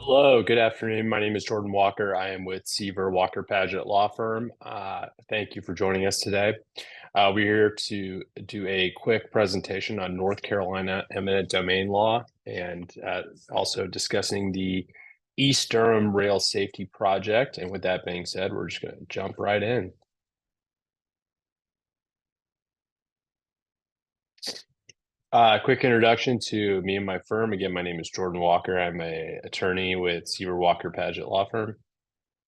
Hello, good afternoon. My name is Jordan Walker. I am with Seaver Walker Paget Law Firm. Thank you for joining us today. We're here to do a quick presentation on North Carolina eminent domain law and also discussing the East Durham Rail Safety Project. And with that being said, we're just going to jump right in. Quick introduction to me and my firm. Again, my name is Jordan Walker. I'm an attorney with Seaver Walker Paget Law Firm.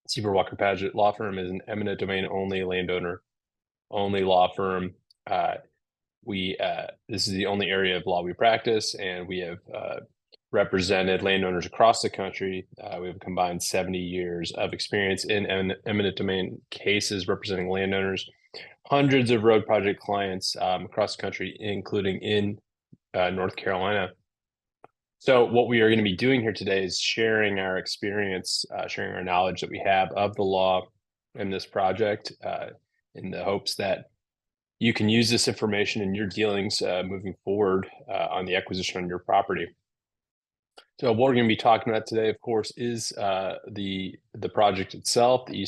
Seaver Walker Paget Law Firm is an eminent domain only landowner only law firm. This is the only area of law we practice, and we have represented landowners across the country. We have a combined 70 years of experience in eminent domain cases representing landowners, hundreds of road project clients across the country, including in North Carolina. So what we are going to be doing here today is sharing our experience, sharing our knowledge that we have of the law in this project, in the hopes that you can use this information in your dealings moving forward on the acquisition of your property. So what we're going to be talking about today, of course, is the project itself, the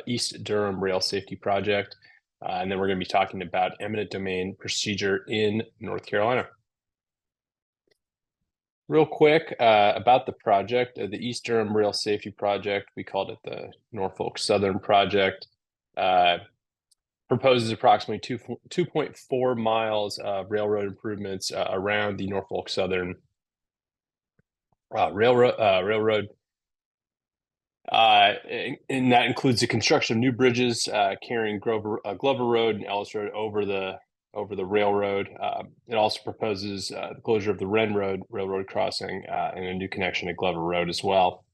East Durham Rail Safety Project, and then we're going to be talking about eminent domain procedure in North Carolina. Real quick about the project, the East Durham Rail Safety Project, we called it the Norfolk Southern Project, proposes approximately 2.4 miles of railroad improvements around the Norfolk Southern Railroad. And that includes the construction of new bridges carrying Glover Road and Ellis Road over the railroad. It also proposes the closure of the Wren Road railroad crossing and a new connection to Glover Road as well.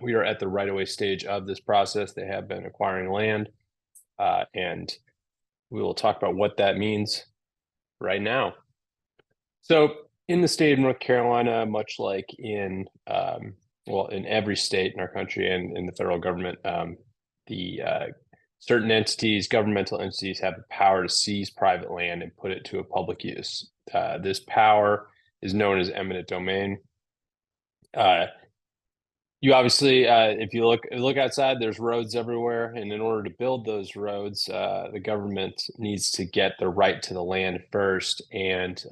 We are at the right-of-way stage of this process. They have been acquiring land, and we will talk about what that means right now. So in the state of North Carolina, much like in every state in our country and in the federal government, certain entities, governmental entities, have the power to seize private land and put it to a public use. This power is known as eminent domain. You obviously, if you look outside, there's roads everywhere, and in order to build those roads, the government needs to get the right to the land first, and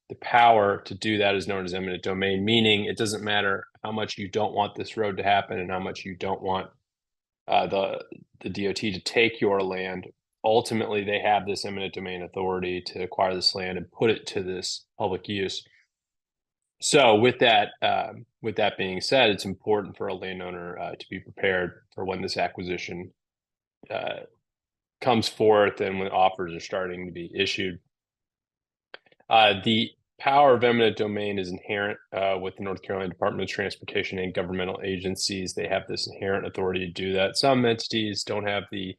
the power to do that is known as eminent domain, meaning it doesn't matter how much you don't want this road to happen and how much you don't want the DOT to take your land. Ultimately, they have this eminent domain authority to acquire this land and put it to this public use. So with that being said, it's important for a landowner to be prepared for when this acquisition comes forth and when offers are starting to be issued. The power of eminent domain is inherent with the North Carolina Department of Transportation and governmental agencies. They have this inherent authority to do that. Some entities don't have the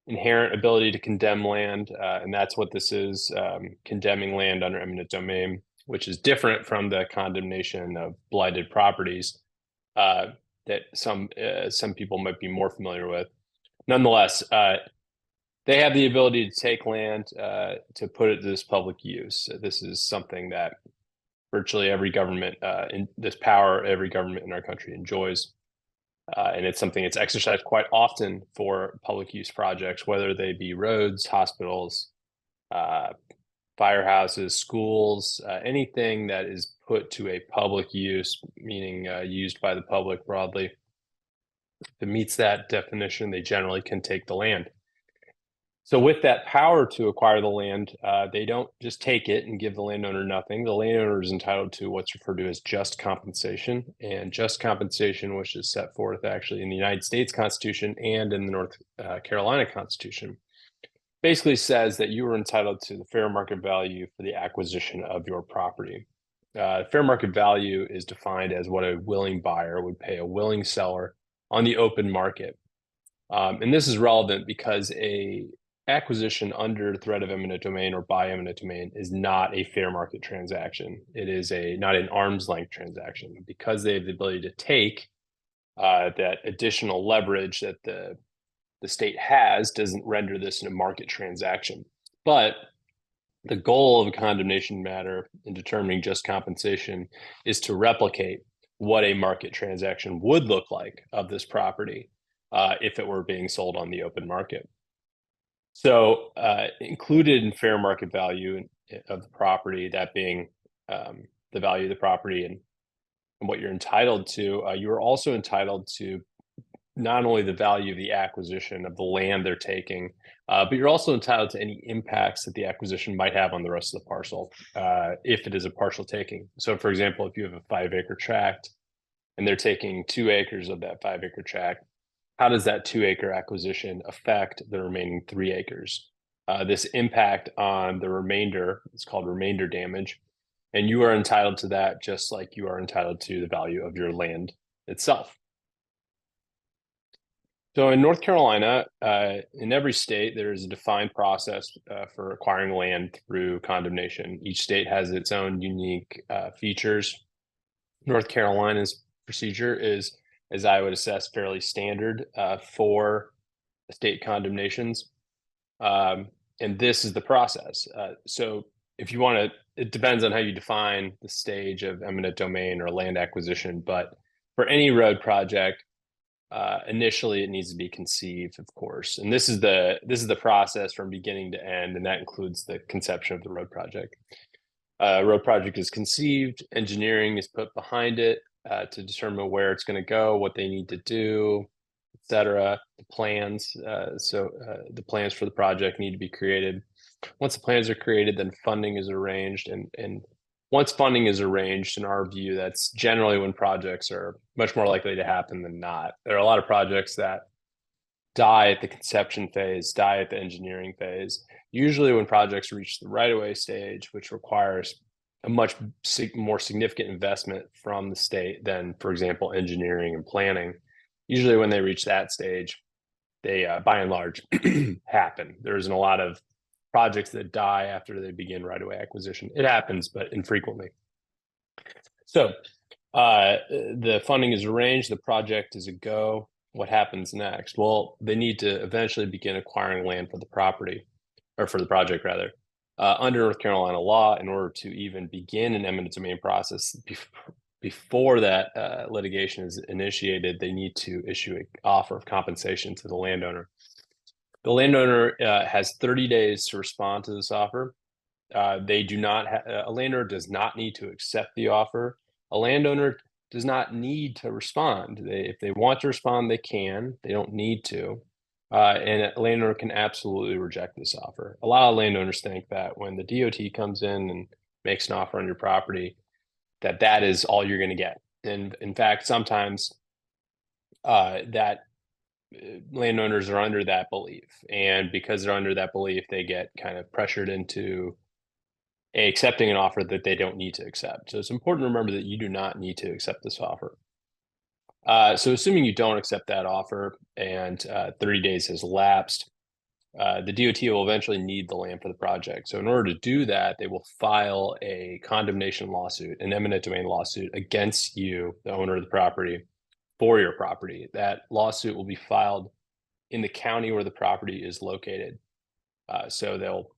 inherent ability to condemn land, and that's what this is, condemning land under eminent domain, which is different from the condemnation of blighted properties that some people might be more familiar with. Nonetheless, they have the ability to take land to put it to this public use. This is something that virtually every government every government in our country enjoys. And it's something that's exercised quite often for public use projects, whether they be roads, hospitals, firehouses, schools, anything that is put to a public use, meaning used by the public broadly. If it meets that definition, they generally can take the land. So with that power to acquire the land, they don't just take it and give the landowner nothing. The landowner is entitled to what's referred to as just compensation, and just compensation, which is set forth actually in the United States Constitution and in the North Carolina Constitution, basically says that you are entitled to the fair market value for the acquisition of your property. Fair market value is defined as what a willing buyer would pay a willing seller on the open market. And this is relevant because a acquisition under threat of eminent domain or by eminent domain is not a fair market transaction. It is not an arm's length transaction, because they have the ability to take that additional leverage that the state has doesn't render this a market transaction. But the goal of a condemnation matter in determining just compensation is to replicate what a market transaction would look like of this property if it were being sold on the open market. So included in fair market value of the property, that being the value of the property and what you're entitled to, you are also entitled to not only the value of the acquisition of the land they're taking, but you're also entitled to any impacts that the acquisition might have on the rest of the parcel, if it is a partial taking. So for example, if you have a 5-acre tract and they're taking 2 acres of that 5-acre tract, how does that 2-acre acquisition affect the remaining 3 acres? This impact on the remainder is called remainder damage, and you are entitled to that just like you are entitled to the value of your land itself. So in North Carolina, in every state, there is a defined process for acquiring land through condemnation. Each state has its own unique features. North Carolina's procedure is, as I would assess, fairly standard for state condemnations. And this is the process. So if you want to, it depends on how you define the stage of eminent domain or land acquisition, but for any road project, initially it needs to be conceived, of course. And this is the process from beginning to end, and that includes the conception of the road project. Road project is conceived, engineering is put behind it to determine where it's going to go, what they need to do, etc. The plans, the plans for the project need to be created. Once the plans are created, then funding is arranged, and once funding is arranged, in our view, that's generally when projects are much more likely to happen than not. There are a lot of projects that die at the conception phase, die at the engineering phase. Usually when projects reach the right-of-way stage, which requires a much more significant investment from the state than, for example, engineering and planning, usually when they reach that stage, they, by and large, happen. There isn't a lot of projects that die after they begin right-of-way acquisition. It happens, but infrequently. So the funding is arranged, the project is a go. What happens next? Well, they need to eventually begin acquiring land for the property, or for the project rather. Under North Carolina law, in order to even begin an eminent domain process, before that litigation is initiated, they need to issue an offer of compensation to the landowner. The landowner has 30 days to respond to this offer. They do not. A landowner does not need to accept the offer. A landowner does not need to respond. If they want to respond, they can. They don't need to. And a landowner can absolutely reject this offer. A lot of landowners think that when the DOT comes in and makes an offer on your property, that is all you're going to get. And in fact, sometimes that landowners are under that belief, and because they're under that belief, they get kind of pressured into accepting an offer that they don't need to accept. So it's important to remember that you do not need to accept this offer. So assuming you don't accept that offer and 30 days has lapsed, the DOT will eventually need the land for the project. So in order to do that, they will file a condemnation lawsuit, an eminent domain lawsuit against you, the owner of the property, for your property. That lawsuit will be filed in the county where the property is located. So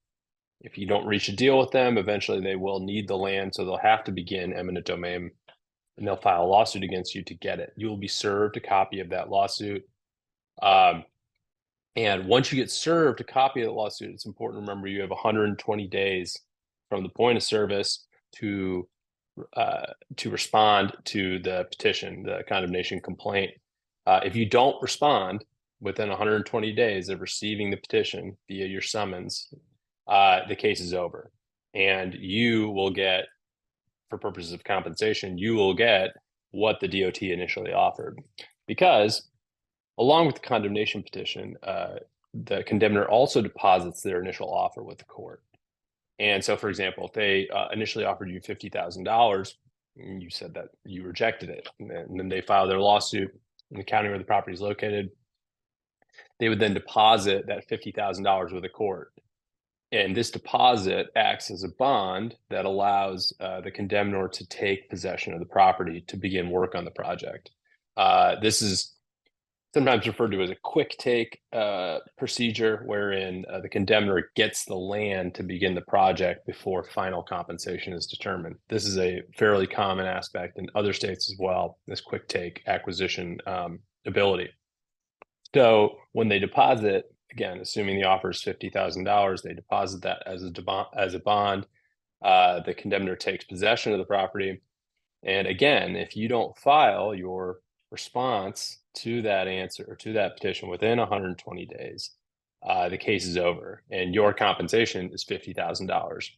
if you don't reach a deal with them, eventually they will need the land. So they'll have to begin eminent domain, and they'll file a lawsuit against you to get it. You will be served a copy of that lawsuit. And once you get served a copy of the lawsuit, it's important to remember you have 120 days from the point of service to respond to the petition, the condemnation complaint. If you don't respond within 120 days of receiving the petition via your summons, the case is over, and you will get, for purposes of compensation, you will get what the DOT initially offered. Because along with the condemnation petition, the condemner also deposits their initial offer with the court. And so, for example, if they initially offered you $50,000, and you said that you rejected it, and then they file their lawsuit in the county where the property is located, they would then deposit that $50,000 with the court. And this deposit acts as a bond that allows the condemnor to take possession of the property to begin work on the project. This is sometimes referred to as a quick take procedure, wherein the condemner gets the land to begin the project before final compensation is determined. This is a fairly common aspect in other states as well, this quick take acquisition ability. So when they deposit, again, assuming the offer is $50,000, they deposit that as a bond. The condemner takes possession of the property. And again, if you don't file your response to that answer or to that petition within 120 days, the case is over and your compensation is $50,000.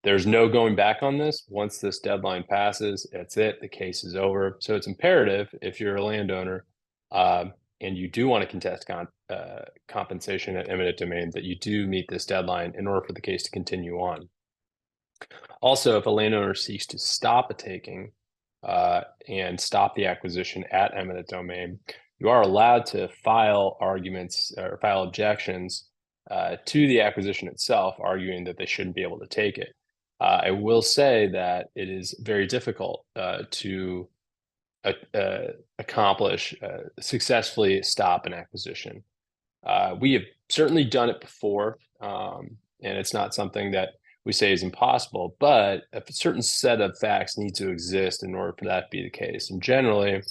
There's no going back on this. Once this deadline passes, that's it. The case is over. So it's imperative if you're a landowner and you do want to contest compensation at eminent domain that you do meet this deadline in order for the case to continue on. Also, if a landowner seeks to stop a taking and stop the acquisition at eminent domain, you are allowed to file arguments or file objections to the acquisition itself, arguing that they shouldn't be able to take it. I will say that it is very difficult to accomplish successfully stop an acquisition. We have certainly done it before, and it's not something that we say is impossible, but a certain set of facts need to exist in order for that to be the case. And generally,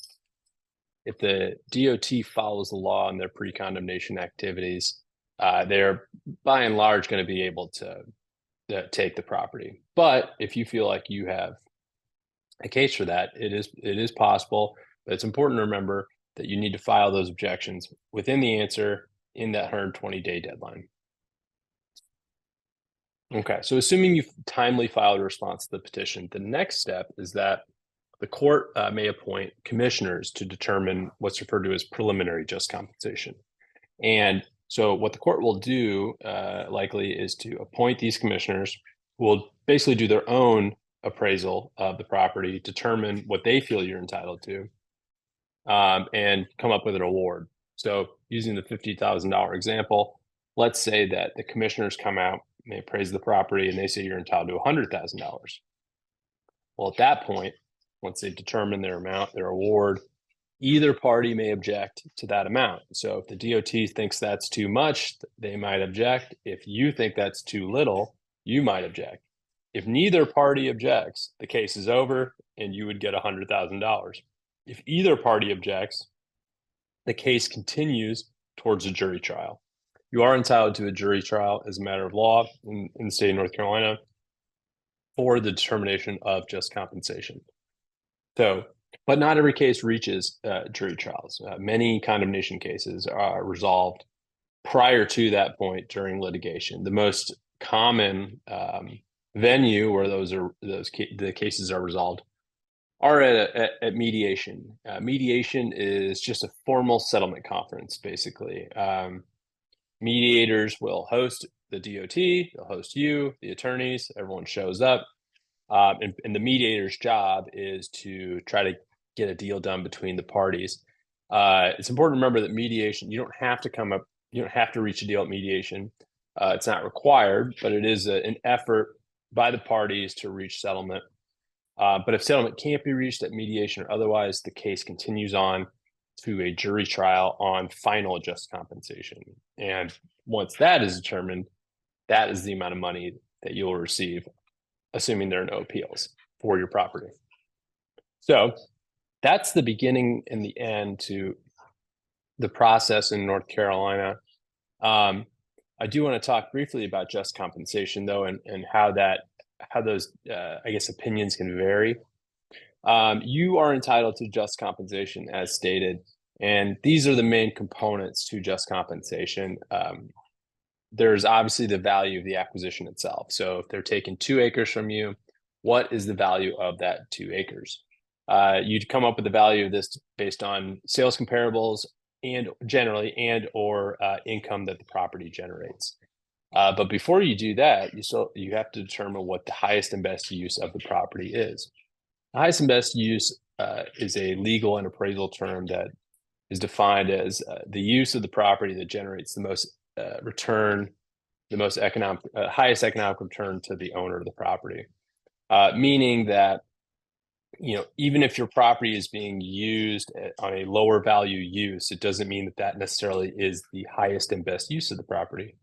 if the DOT follows the law in their pre-condemnation activities, they're by and large going to be able to take the property. But if you feel like you have a case for that, it is possible, but it's important to remember that you need to file those objections within the answer in that 120-day deadline. Okay, so assuming you've timely filed a response to the petition, the next step is that the court may appoint commissioners to determine what's referred to as preliminary just compensation. And so what the court will do likely is to appoint these commissioners who will basically do their own appraisal of the property, determine what they feel you're entitled to, and come up with an award. So using the $50,000 example, let's say that the commissioners come out, and they appraise the property, and they say you're entitled to $100,000. Well, at that point, once they determine their amount, their award, either party may object to that amount. So if the DOT thinks that's too much, they might object. If you think that's too little, you might object. If neither party objects, the case is over and you would get $100,000. If either party objects, the case continues towards a jury trial. You are entitled to a jury trial as a matter of law in the state of North Carolina for the determination of just compensation. So, but not every case reaches jury trials. Many condemnation cases are resolved prior to that point during litigation. The most common venue where the cases are resolved are at mediation. Mediation is just a formal settlement conference, basically. Mediators will host the DOT, they'll host you, the attorneys, everyone shows up. And the mediator's job is to try to get a deal done between the parties. It's important to remember that mediation, you don't have to reach a deal at mediation. It's not required, but it is an effort by the parties to reach settlement. But if settlement can't be reached at mediation or otherwise, the case continues on to a jury trial on final just compensation. And once that is determined, that is the amount of money that you'll receive, assuming there are no appeals for your property. So that's the beginning and the end to the process in North Carolina. I do want to talk briefly about just compensation, though, and how those I guess opinions can vary. You are entitled to just compensation as stated, and these are the main components to just compensation. There's obviously the value of the acquisition itself. So if they're taking 2 acres from you, what is the value of that 2 acres? You'd come up with the value of this based on sales comparables and generally or income that the property generates. But before you do that, you have to determine what the highest and best use of the property is. The highest and best use is a legal and appraisal term that is defined as the use of the property that generates the most return, the most highest economic return to the owner of the property. Meaning that even if your property is being used on a lower value use, it doesn't mean that that necessarily is the highest and best use of the property.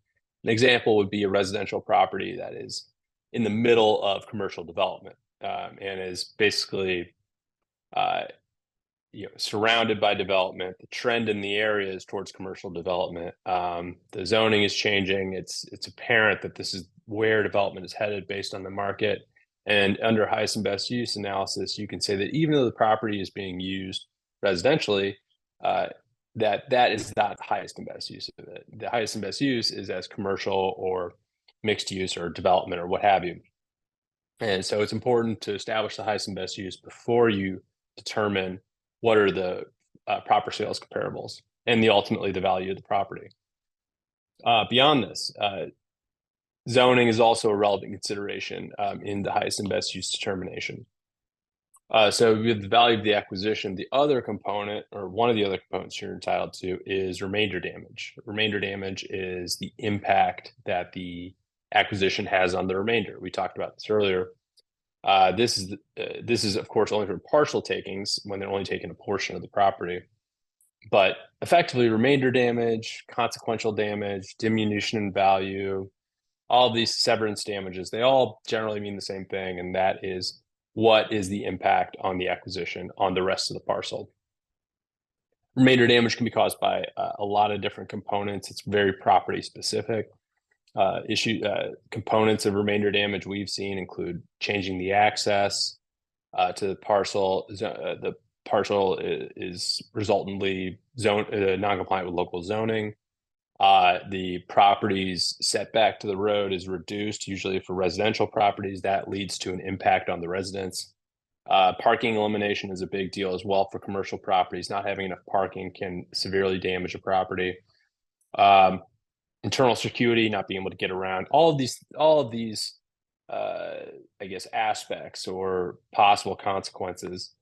An example would be a residential property that is in the middle of commercial development, and is basically uh, surrounded by development. The trend in the area is towards commercial development. The zoning is changing. It's apparent that this is where development is headed based on the market. And under highest and best use analysis, you can say that even though the property is being used residentially, that is not the highest and best use of it. The highest and best use is as commercial or mixed use or development or what have you. And so it's important to establish the highest and best use before you determine what are the proper sales comparables and ultimately the value of the property. Beyond this, zoning is also a relevant consideration in the highest and best use determination. So with the value of the acquisition, the other component, or one of the other components you're entitled to, is remainder damage. Remainder damage is the impact that the acquisition has on the remainder. We talked about this earlier. This is of course only for partial takings when they're only taking a portion of the property. But effectively, remainder damage, consequential damage, diminution in value, all of these severance damages, they all generally mean the same thing, and that is what is the impact on the acquisition on the rest of the parcel. Remainder damage can be caused by a lot of different components. It's very property specific. Components of remainder damage we've seen include changing the access to the parcel. The parcel is resultantly non-compliant with local zoning. The property's setback to the road is reduced, usually for residential properties. That leads to an impact on the residents. Parking elimination is a big deal as well for commercial properties. Not having enough parking can severely damage a property. Internal security, not being able to get around. All of these, I guess, aspects or possible consequences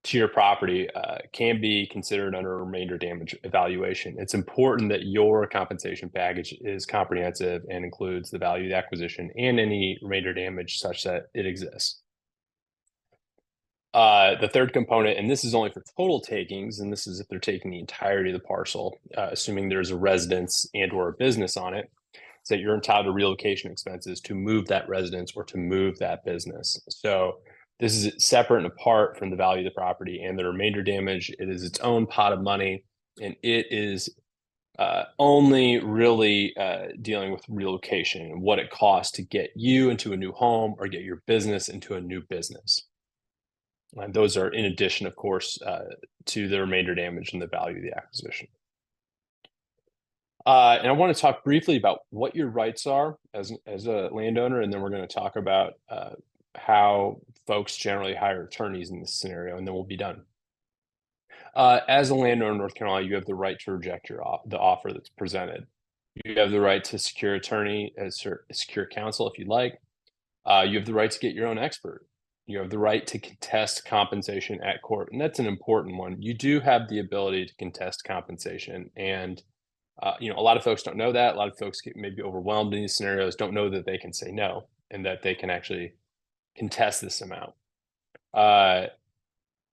to your property can be considered under a remainder damage evaluation. It's important that your compensation package is comprehensive and includes the value of the acquisition and any remainder damage such that it exists. The third component, and this is only for total takings, and this is if they're taking the entirety of the parcel, assuming there's a residence and or a business on it, is that you're entitled to relocation expenses to move that residence or to move that business. So this is separate and apart from the value of the property and the remainder damage. It is its own pot of money, and it is only really dealing with relocation and what it costs to get you into a new home or get your business into a new business. And those are in addition, of course, to the remainder damage and the value of the acquisition. And I want to talk briefly about what your rights are as a landowner, and then we're going to talk about how folks generally hire attorneys in this scenario, and then we'll be done. As a landowner in North Carolina, you have the right to reject the offer that's presented. You have the right to secure attorney, secure counsel if you'd like. You have the right to get your own expert. You have the right to contest compensation at court, and that's an important one. You do have the ability to contest compensation, and a lot of folks don't know that. A lot of folks get maybe overwhelmed in these scenarios, don't know that they can say no and that they can actually contest this amount. And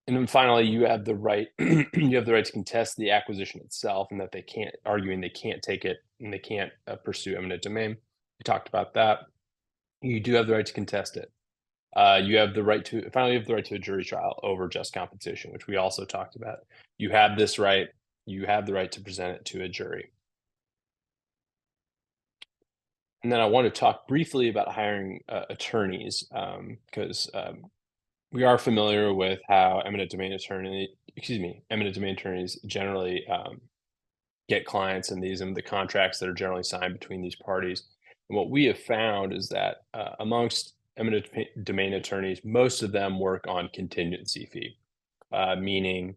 then finally, you have the right you have the right to contest the acquisition itself, and that they can't take it and they can't pursue eminent domain. We talked about that. You do have the right to contest it. You have the right to a jury trial over just compensation, which we also talked about. You have this right. You have the right to present it to a jury. And then I want to talk briefly about hiring attorneys, because we are familiar with how eminent domain attorneys generally get clients in these and the contracts that are generally signed between these parties. And what we have found is that amongst eminent domain attorneys, most of them work on contingency fee, meaning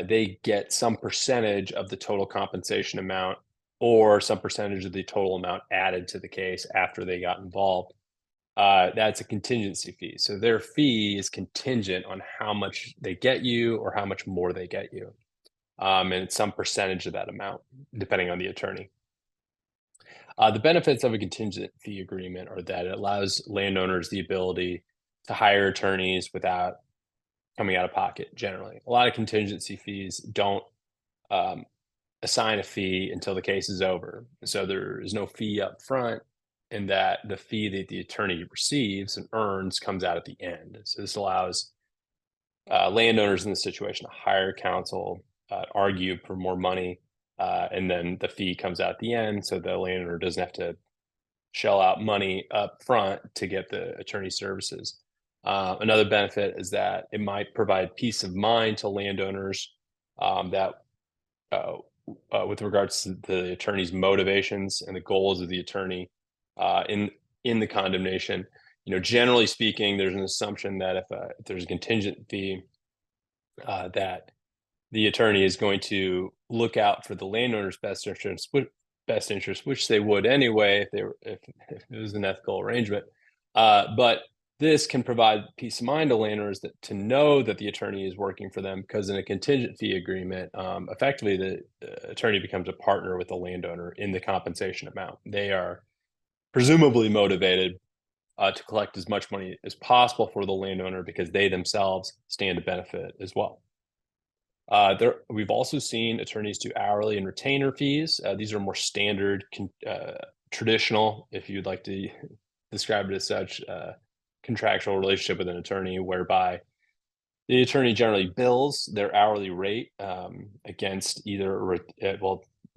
they get some percentage of the total compensation amount or some percentage of the total amount added to the case after they got involved. That's a contingency fee. So their fee is contingent on how much they get you or how much more they get you. And it's some percentage of that amount, depending on the attorney. The benefits of a contingent fee agreement are that it allows landowners the ability to hire attorneys without coming out of pocket generally. A lot of contingency fees don't assign a fee until the case is over. So there is no fee up front, and that the fee that the attorney receives and earns comes out at the end. So this allows landowners in this situation to hire counsel, argue for more money, and then the fee comes out at the end. So the landowner doesn't have to shell out money up front to get the attorney services. Another benefit is that it might provide peace of mind to landowners that with regards to the attorney's motivations and the goals of the attorney in the condemnation. Generally speaking, there's an assumption that if there's a contingent fee, that the attorney is going to look out for the landowner's best interest, which they would anyway if it was an ethical arrangement. But this can provide peace of mind to landowners to know that the attorney is working for them, because in a contingent fee agreement, effectively the attorney becomes a partner with the landowner in the compensation amount. They are presumably motivated to collect as much money as possible for the landowner because they themselves stand to benefit as well. We've also seen attorneys do hourly and retainer fees. These are more standard, traditional, if you'd like to describe it as such, contractual relationship with an attorney, whereby the attorney generally bills their hourly rate against either,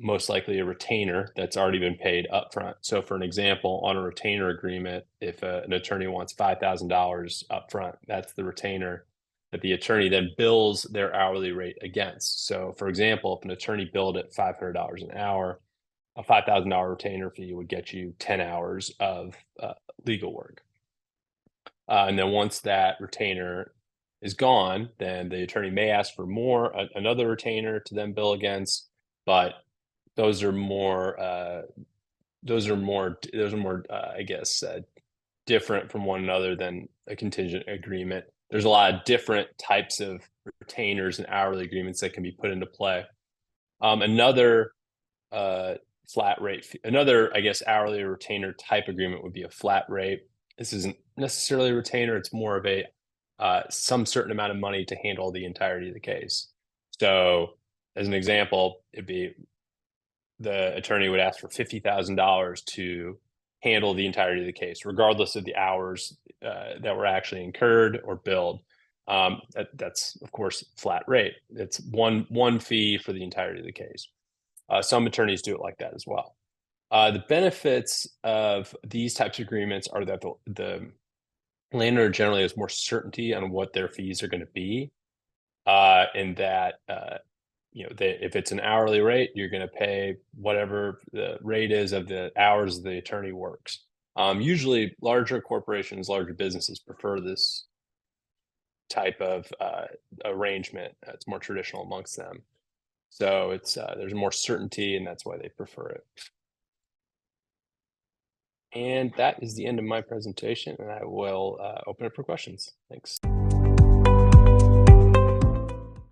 most likely a retainer that's already been paid upfront. So for an example, on a retainer agreement, if an attorney wants $5,000 upfront, that's the retainer that the attorney then bills their hourly rate against. So for example, if an attorney billed at $500 an hour, a $5,000 retainer fee would get you 10 hours of legal work. And then once that retainer is gone, then the attorney may ask for another retainer to then bill against, but those are more, I guess, different from one another than a contingent agreement. There's a lot of different types of retainers and hourly agreements that can be put into play. Another flat rate, another, I guess, hourly or retainer type agreement would be a flat rate. This isn't necessarily a retainer. It's more of a some certain amount of money to handle the entirety of the case. So as an example, it'd be the attorney would ask for $50,000 to handle the entirety of the case, regardless of the hours that were actually incurred or billed. That's of course flat rate. It's one fee for the entirety of the case. Some attorneys do it like that as well. The benefits of these types of agreements are that the landowner generally has more certainty on what their fees are going to be, and that if it's an hourly rate, you're going to pay whatever the rate is of the hours the attorney works. Usually, larger corporations, larger businesses prefer this type of arrangement. It's more traditional amongst them. So there's more certainty, and that's why they prefer it. And that is the end of my presentation, and I will open it for questions. Thanks.